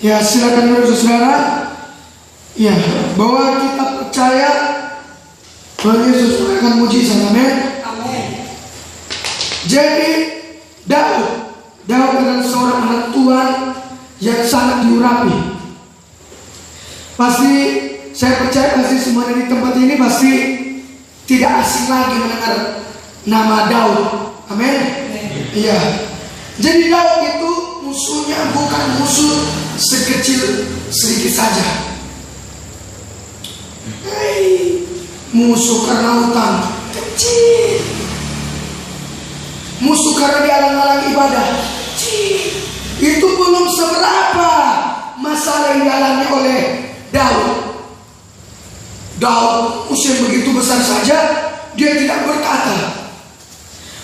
Ya, silakan dulu saudara. Ya, bahwa kita percaya Tuhan Yesus akan mujizat. Amin. Amin. Jadi Daud adalah seorang anak Tuhan yang sangat diurapi. Pasti saya percaya pasti semua di tempat ini pasti tidak asing lagi mendengar nama Daud. Amin. Iya. Jadi Daud itu musuhnya bukan musuh sekecil sedikit saja. Musuh karena utang kecil. Musuh karena dialang-alang ibadah kecil. Itu belum seberapa masalah yang dialami oleh Daud. Daud musuh yang begitu besar saja dia tidak berkata,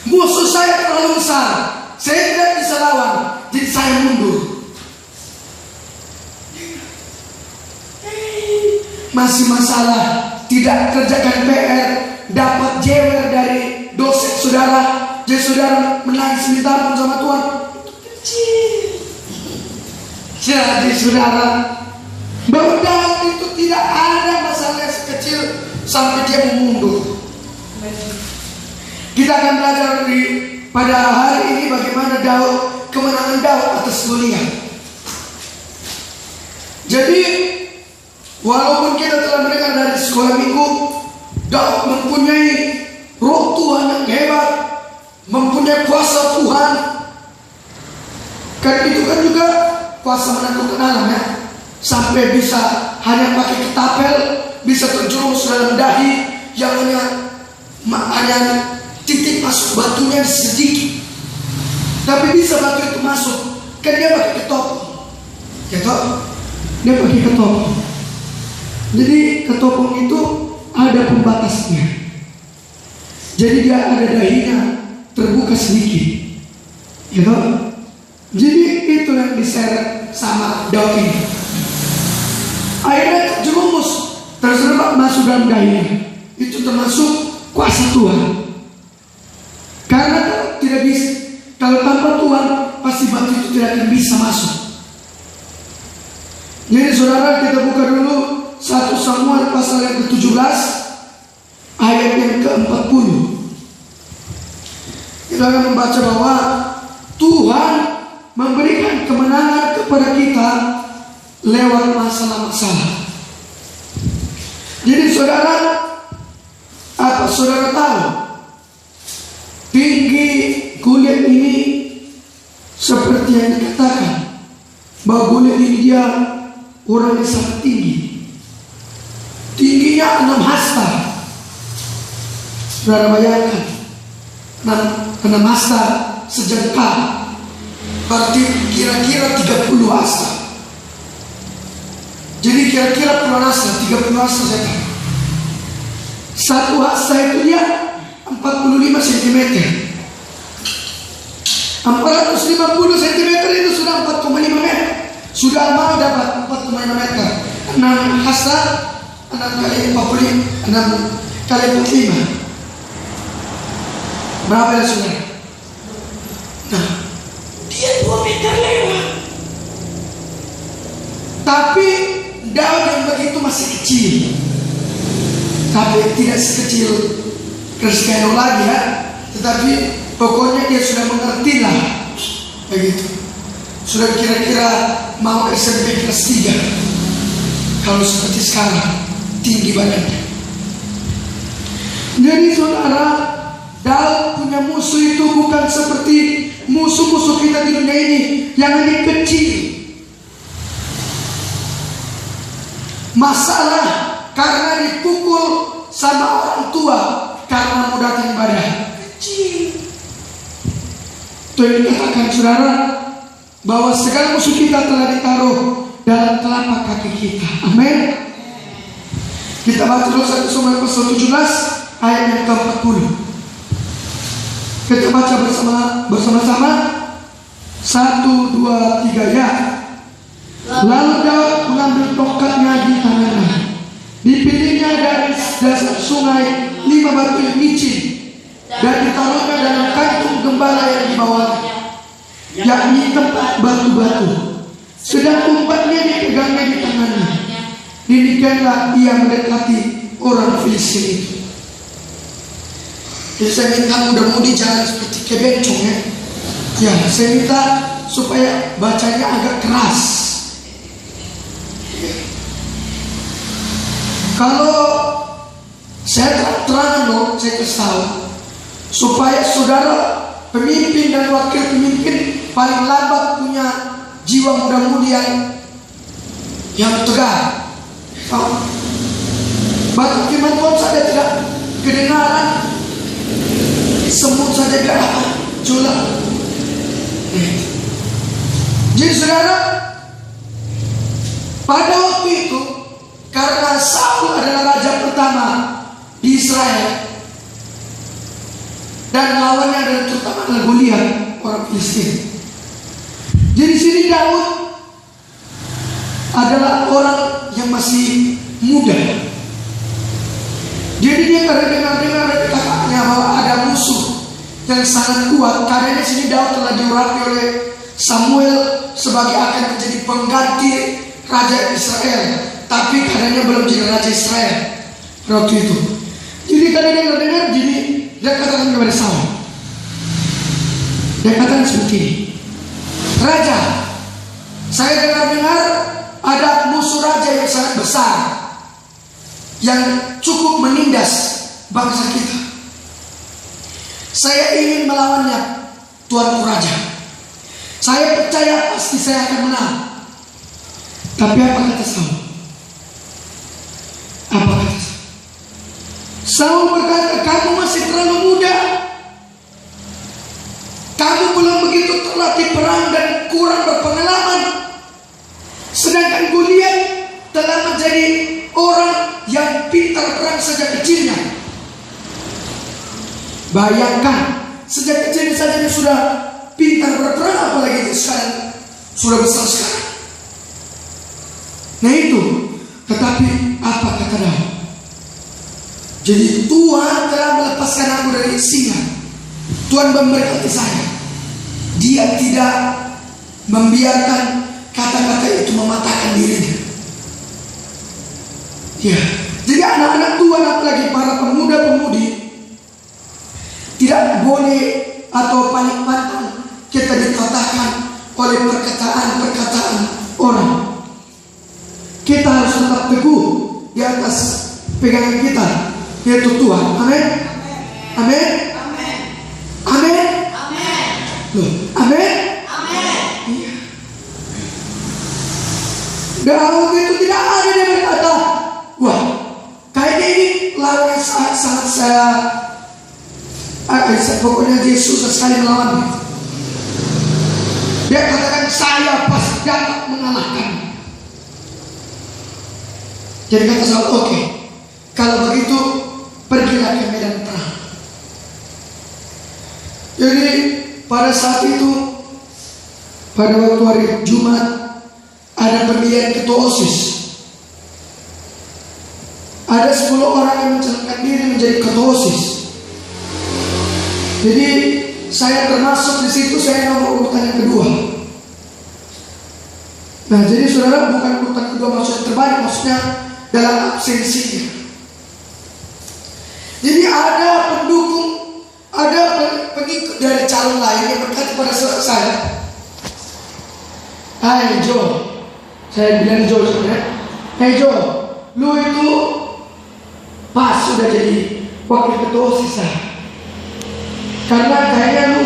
musuh saya terlalu besar, saya tidak bisa lawan, jadi saya mundur. Masih masalah tidak kerjakan PR, dapat jewer dari dosen saudara, jadi saudara menangis minta ampun sama Tuhan. Itu kecil. Jadi saudara, bahwa Daud itu tidak ada masalah sekecil sampai dia mundur. Kita akan belajar pada hari ini bagaimana kemenangan Daud atas Goliat. Jadi walaupun kita telah mendengar dari sekolah minggu, Daud mempunyai roh Tuhan yang hebat, mempunyai kuasa Tuhan. Kan itu kan juga kuasa menaklukkan alam ya. Sampai bisa hanya pakai ketapel, bisa terjerumus dalam dahi yang hanya titik masuk batunya sedikit, tapi bisa batu itu masuk. Kan dia pakai ketopong, ya toh? Dia pakai ketopong. Jadi ketopong itu ada pembatasnya. Jadi dia ada dahinya terbuka sedikit, ya toh? Jadi itu yang diseret sama Daud ini. Akhirnya terjerumus, terserempak masuk dalam dahinya. Itu termasuk kuasa Tuhan. Karena tidak bisa, kalau tanpa Tuhan pasti batu itu tidak akan bisa masuk. Jadi saudara, kita buka dulu 1 Samuel pasal yang ke-17 ayat yang ke-40. Kita akan membaca bahwa Tuhan memberikan kemenangan kepada kita lewat masalah-masalah. Jadi saudara, apa saudara tahu? Tinggi Goliat ini seperti yang dikatakan bahwa Goliat ini dia orang yang sangat tinggi. Tingginya 6 hasta. Saudara bayangkan 6 hasta sejengkal, berarti kira-kira 30 hasta. Jadi kira-kira puluhan hasta, 30 hasta saya tahu. Satu hasta itu dia 45 cm. 450 cm itu sudah 4,5 meter. Sudah mau dapat 4,5 meter. 6 hasta, 6 kali 45, 6 kali 45. Berapa ya saudara? Nah, dia 2 meter lewat. Tapi Daud yang begitu masih kecil. Tapi tidak sekecil Cristiano lagi ya. Tetapi pokoknya dia sudah mengerti lah. Begitu. Sudah kira-kira mau SMP kelas 3. Kalau seperti sekarang tinggi badannya. Jadi saudara, Daud punya musuh itu bukan seperti musuh-musuh kita di dunia ini yang ini kecil. Masalah karena dipukul sama orang tua karena mau datang ibadah kecil. Itu yang dikatakan saudara, bahwa segala musuh kita telah ditaruh dalam telapak kaki kita. Amin. Kita baca dulu 1 Samuel pasal 17 ayat yang ke-40. Kita baca bersama-sama. 1, 2, 3 ya. Lalu Daud mengambil tongkatnya di tangannya. Dipilihnya dari dasar sungai 5 batu yang licin dan ditaruhnya dalam kantung gembala yang dibawanya, yakni tempat batu-batu. Sedang umpatnya megangnya di tangannya. Demikianlah ia mendekati orang Filistin itu. Jadi saya minta mudah-mudi jangan seperti kebencong ya. Ya, saya minta supaya bacanya agak keras. Kalau saya terang loh, saya kasih tahu supaya saudara pemimpin dan wakil pemimpin paling lambat punya jiwa muda-mudi yang tegar. Batu firman Tuhan saja tidak kedengaran, semut saja tidak dapat julak. Jadi saudara, pada waktu itu karena Saul adalah raja pertama di Israel dan lawannya adalah terutama adalah Goliat orang Filistin. Jadi sini Daud adalah orang yang masih muda. Jadi dia dengar kakaknya bahwa ada musuh yang sangat kuat. Karena di sini Daud telah diurapi oleh Samuel sebagai akan menjadi pengganti raja Israel. Tapi karenanya belum jadi raja Israel waktu itu. Jadi karena dia dengar gini, dia katakan kepada Saul. Dia katakan seperti ini, Raja, saya dengar ada musuh raja yang sangat besar yang cukup menindas bangsa kita. Saya ingin melawannya, Tuanku Raja. Saya percaya pasti saya akan menang. Tapi apa kata Saul? Apa kata Saul? Saul berkata, kamu masih terlalu muda. Kamu belum begitu terlatih perang dan kurang berpengalaman. Sedangkan Goliat telah menjadi orang yang pintar perang sejak kecilnya. Bayangkan, sejak kecil saja dia sudah pintar berperang, apalagi sekarang sudah besar sekarang. Nah itu, tetapi apa kata Daud? Jadi Tuhan telah melepaskan aku dari singa. Tuhan memberkati saya. Dia tidak membiarkan kata-kata itu mematahkan dirinya. Ya, jadi anak-anak Tuhan apalagi para pemuda-pemudi tidak boleh atau paling pantang kita dikatakan oleh perkataan-perkataan orang. Kita harus tetap teguh di atas pegangan kita, yaitu Tuhan. Amin. Amin. Amin. Loh, amin. Iya. Daud itu tidak ada dia berkata, wah, kayaknya ini lawan sangat saya pokoknya dia susah sekali melawan. Dia katakan saya pasti dapat mengalahkan. Jadi kata Saul, oke, kalau begitu pergilah ke medan perang. Jadi pada saat itu, pada waktu hari Jumat, ada pemilihan ketua OSIS. Ada 10 orang yang mencalonkan diri menjadi ketua OSIS. Jadi saya termasuk di situ, saya nomor urutan yang kedua. Nah, jadi saudara, bukan urutan kedua maksudnya terbaik, maksudnya dalam absensinya. Jadi ada pendukung, ada pengikut dari calon lain yang berkata pada saya, hai Joe, saya bilang Joe sebenarnya, hey Joe, lu itu pas sudah jadi wakil ketua OSIS saya. Karena kayaknya lu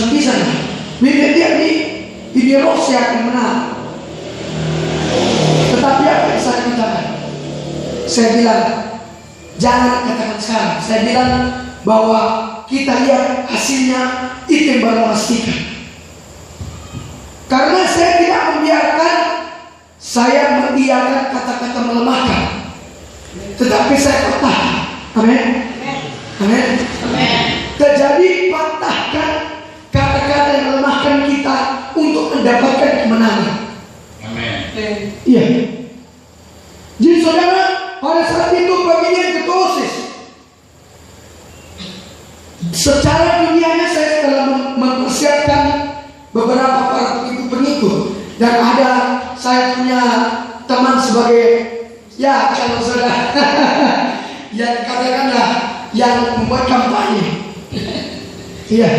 bisa nih, mimpi dia ini Rusia akan menang. Tetapi apa yang saya katakan? Saya bilang, jangan katakan sekarang. Saya bilang bahwa kita lihat hasilnya, itu yang baru memastikan. Karena saya tidak membiarkan saya mengiyakan kata-kata melemahkan, tetapi saya patahkan. Amin. Amin. Terjadi patahkan kata-kata yang melemahkan kita untuk mendapatkan kemenangan. Amin. Iya. Jadi saudara, pada saat itu pemilihan ketua OSIS, secara dunianya saya telah mempersiapkan beberapa para pengikut-pengikut, dan ada saya punya teman sebagai, ya kalau saudara yang katakanlah yang membuat kampanye. Iya.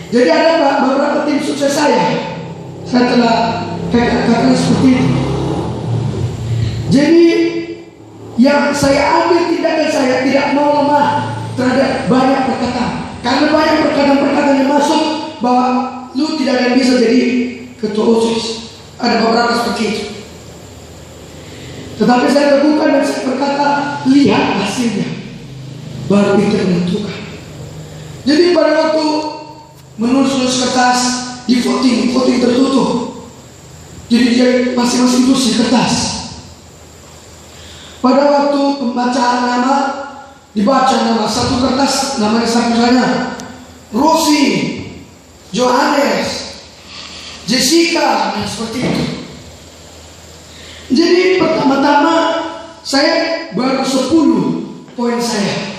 Jadi ada beberapa tim sukses saya telah katakan seperti itu. Jadi yang saya ambil tindakan, saya tidak mau lemah terhadap banyak perkataan. Karena banyak perkataan-perkataan yang masuk bahwa lu tidak akan bisa jadi ketua OSIS. Ada beberapa seperti itu. Tetapi saya teguhkan dan saya berkata, lihat hasilnya, baru itu menentukan. Jadi pada waktu menulis kertas di voting tertutup, jadi dia masing-masing tulis di kertas. Pada waktu pembacaan nama, dibaca nama satu kertas, namanya sampulnya Rosi, Johannes, Jessica, dan seperti itu. Jadi pertama-tama saya baru 10 poin saya.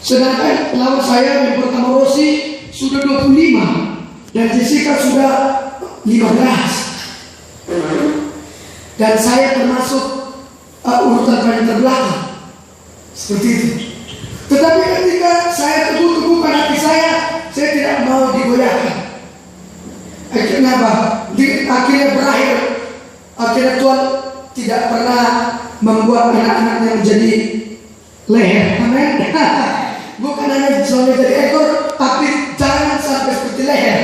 Sedangkan lawan saya yang pertama Rosi sudah 25 dan Jessica sudah 15. Dan saya termasuk urutan paling terbelakang. Seperti itu. Tetapi ketika saya teguhkan hati saya tidak mau digoyahkan. Akhirnya apa? Akhirnya berakhir. Akhirnya Tuhan tidak pernah membuat anak-anaknya menjadi leher. Amin. Bukan hanya jadi ekor, tapi jangan sampai seperti leher.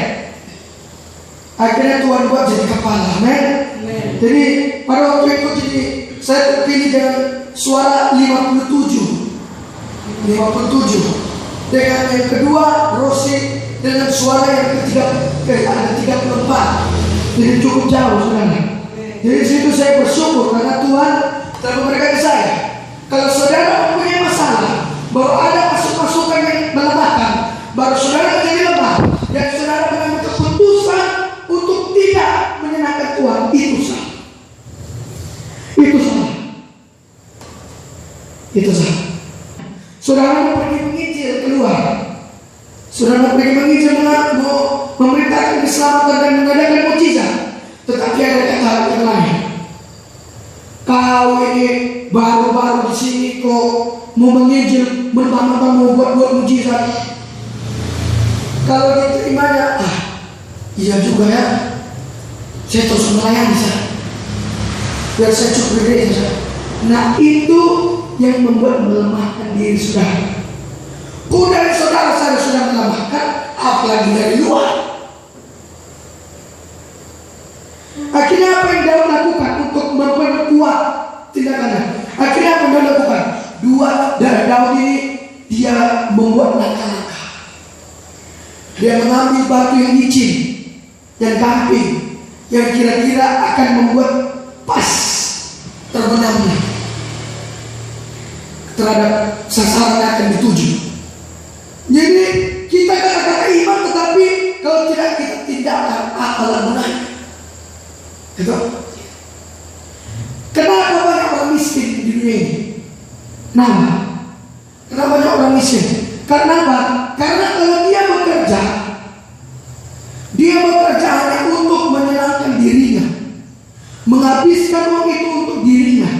Akhirnya Tuhan buat jadi kepala. Amin. Jadi pada waktu itu jadi saya terpilih dengan suara 57. Dengan yang kedua Rosi dengan suara yang ketiga ada 34. Jadi cukup jauh saudara. Jadi situ saya bersyukur karena Tuhan telah memberkati saya. Kalau saudara mempunyai masalah, baru ada masukan yang melemahkan, baru saudara jadi lemah, dan saudara mengambil keputusan untuk tidak menyenangkan Tuhan, itu salah. Itu salah. Saudara pergi menginjil keluar. Saudara pergi menginjil mau memberitakan keselamatan dan mengadakan mukjizat. Tetapi ada kata yang lain. Kau ini baru-baru di sini kok mau menginjil, mentah-mentah mau buat mukjizat. Kalau diterimanya, iya juga ya. Saya terus melayani saya. Biar saya cukup gereja. Nah itu yang membuat melemahkan diri saudara. Dari saudara saya sudah melemahkan, apalagi dari luar. Akhirnya apa yang Daud lakukan untuk memperkuat tindakannya? Akhirnya apa yang Daud lakukan? Dari Daud ini dia membuat langkah-langkah. Dia mengambil batu yang licin, yang gamping, yang kira-kira akan membuat pas terbenamnya terhadap sasaran yang akan dituju. Jadi kita kata-kata iman, tetapi kalau tidak kita tindakan, apalah gunanya? Gitu. Kenapa banyak orang miskin di dunia ini? Kenapa banyak orang miskin? Karena apa? Karena kalau dia bekerja hanya untuk menyenangkan dirinya, menghabiskan uang itu untuk dirinya,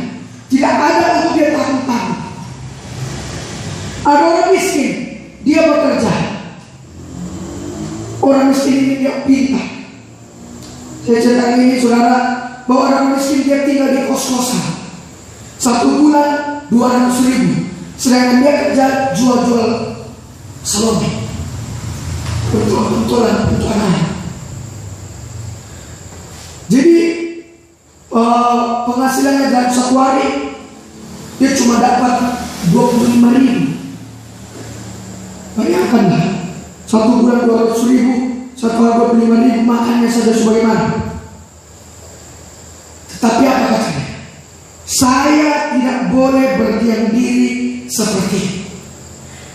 tidak ada untuk dia tanggung-tanggung. Ada orang miskin, dia bekerja. Orang miskin ini dia pintar. Saya ceritakan ini saudara, bahwa orang miskin dia tinggal di kos-kosan. 1 bulan 200.000, sedangkan dia kerja jual-jual salome, betul-betulan untuk anak. Jadi penghasilannya dalam 1 hari dia cuma dapat 25.000. Bayangkanlah 1 bulan 200.000, 1 hari 25.000, makannya saja sebagaimana. Tetapi apa katanya? Saya tidak boleh berdiam diri seperti ini.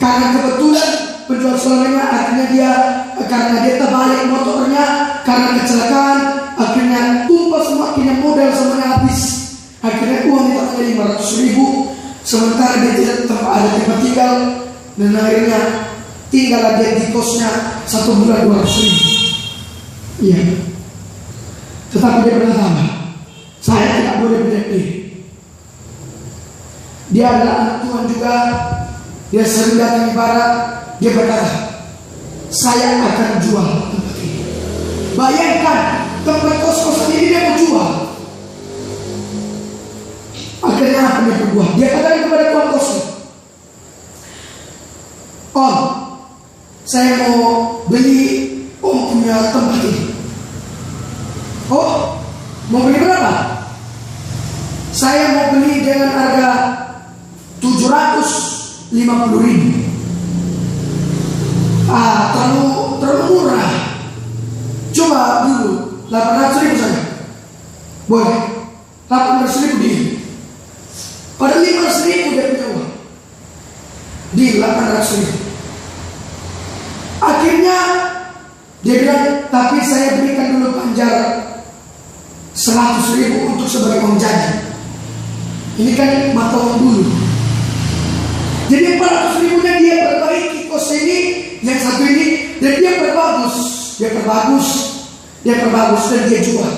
Karena kebetulan penjual selamanya akhirnya karena dia terbalik motornya, karena kecelakaan, akhirnya tumpah semua, akhirnya modal semuanya habis. Akhirnya uang itu hanya 500.000, sementara dia tidak ada tempat tinggal, dan akhirnya tinggal dia di kosnya 1 bulan 200.000. Iya. Tetapi dia berkata, Saya tidak boleh berdiam diri. Dia adalah anak Tuhan juga. Dia sering datang ibadat. Dia berkata, saya akan jual tempat ini. Bayangkan, tempat kos-kosan ini dia mau jual. Akhirnya apa dia berbuat? Dia katakan kepada tuan kosnya, Om, saya mau beli Om punya tempat ini. Oh, mau beli berapa? Saya mau beli dengan harga 750.000. Terlalu murah. Coba dulu 800.000 saja. Boleh. 800.000 dia. Pada 500.000 dia punya uang. Di 800.000. Akhirnya dia bilang, tapi saya berikan dulu panjar 100.000 untuk sebagai uang jajan. Ini kan mata uang dulu. Jadi 400.000-nya dia perbaiki kos ini, yang satu ini, dan dia perbagus dan dia jual.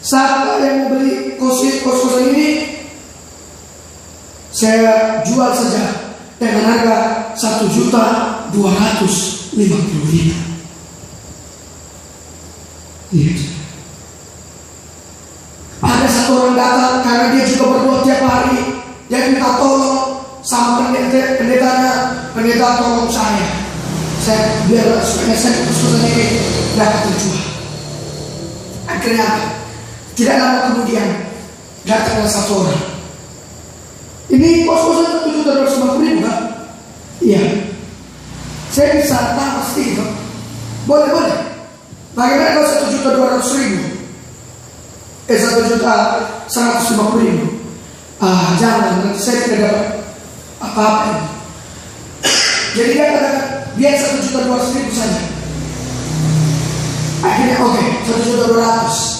Saat yang mau beli kos-kosan ini, saya jual saja dengan harga 1.250.000. Ada satu orang datang karena dia juga berdoa tiap hari. Dia minta tolong sama pendetanya. Pendeta, tolong saya biar supaya saya kos-kosan ini dapat terjual. Akhirnya apa? Tidak lama kemudian datanglah satu orang. Ini kos-kosan 750.000 kan? Iya. Saya bisa tambah sedikit. Boleh. Bagaimana kalau 1.200.000? 1.150.000. Jangan, nanti saya tidak dapat apa-apa. Jadi dia katakan, biar 1.200.000 saja. Akhirnya oke, 1.200.000.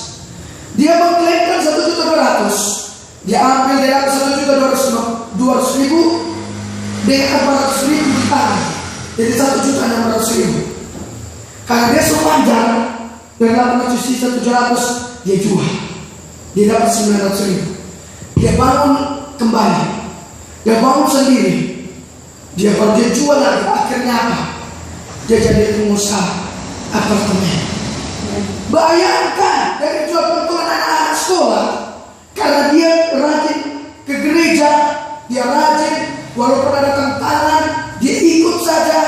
Dia mengklaimkan 1.200.000. Dia ambil dari 1.200.000 dengan 400.000 di tangan. Jadi 1.600.000. Karena dia sepanjang dari 800.000 1.700.000 dia jual. Dia dapat 900.000. Dia bangun kembali. Dia bangun sendiri. Kalau dia jual lagi, akhirnya apa? Dia jadi pengusaha apartemen. Bayangkan, dari jual bantuan anak-anak sekolah, karena dia rajin ke gereja, dia rajin walaupun ada tantangan, dia ikut saja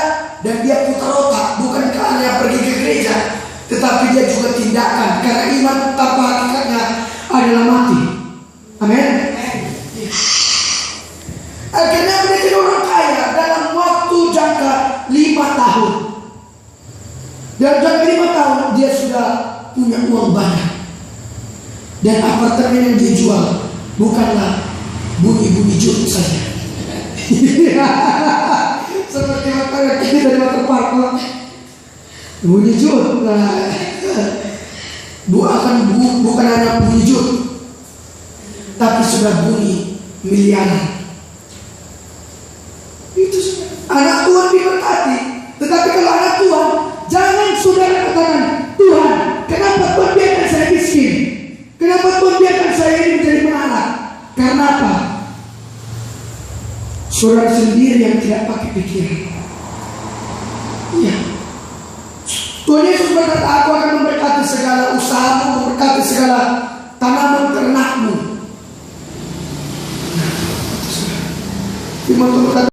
dan dia putar otak. Bukan hanya pergi ke gereja, tetapi dia juga tindakan, karena iman tanpa hakikatnya adalah mati. Amin. Akhirnya menjadi orang kaya dalam waktu jangka 5 tahun. Dalam jangka 5 tahun dia sudah punya uang banyak. Dan apartemen yang dia jual bukanlah bunyi-bunyi jut saja. Seperti makanan ini dari waterpark. Bunyi jut. Bukan hanya bunyi jut, tapi sudah bunyi miliaran. Itu anak Tuhan diberkati. Tetapi kalau anak Tuhan, jangan saudara katakan, Tuhan, kenapa Tuhan biarkan saya miskin? Kenapa Tuhan biarkan saya ini menjadi melarat? Karena apa? Saudara sendiri yang tidak pakai pikiran. Iya. Tuhan Yesus berkata, aku akan memberkati segala usahamu, memberkati segala tanaman ternakmu. Firman Tuhan berkata,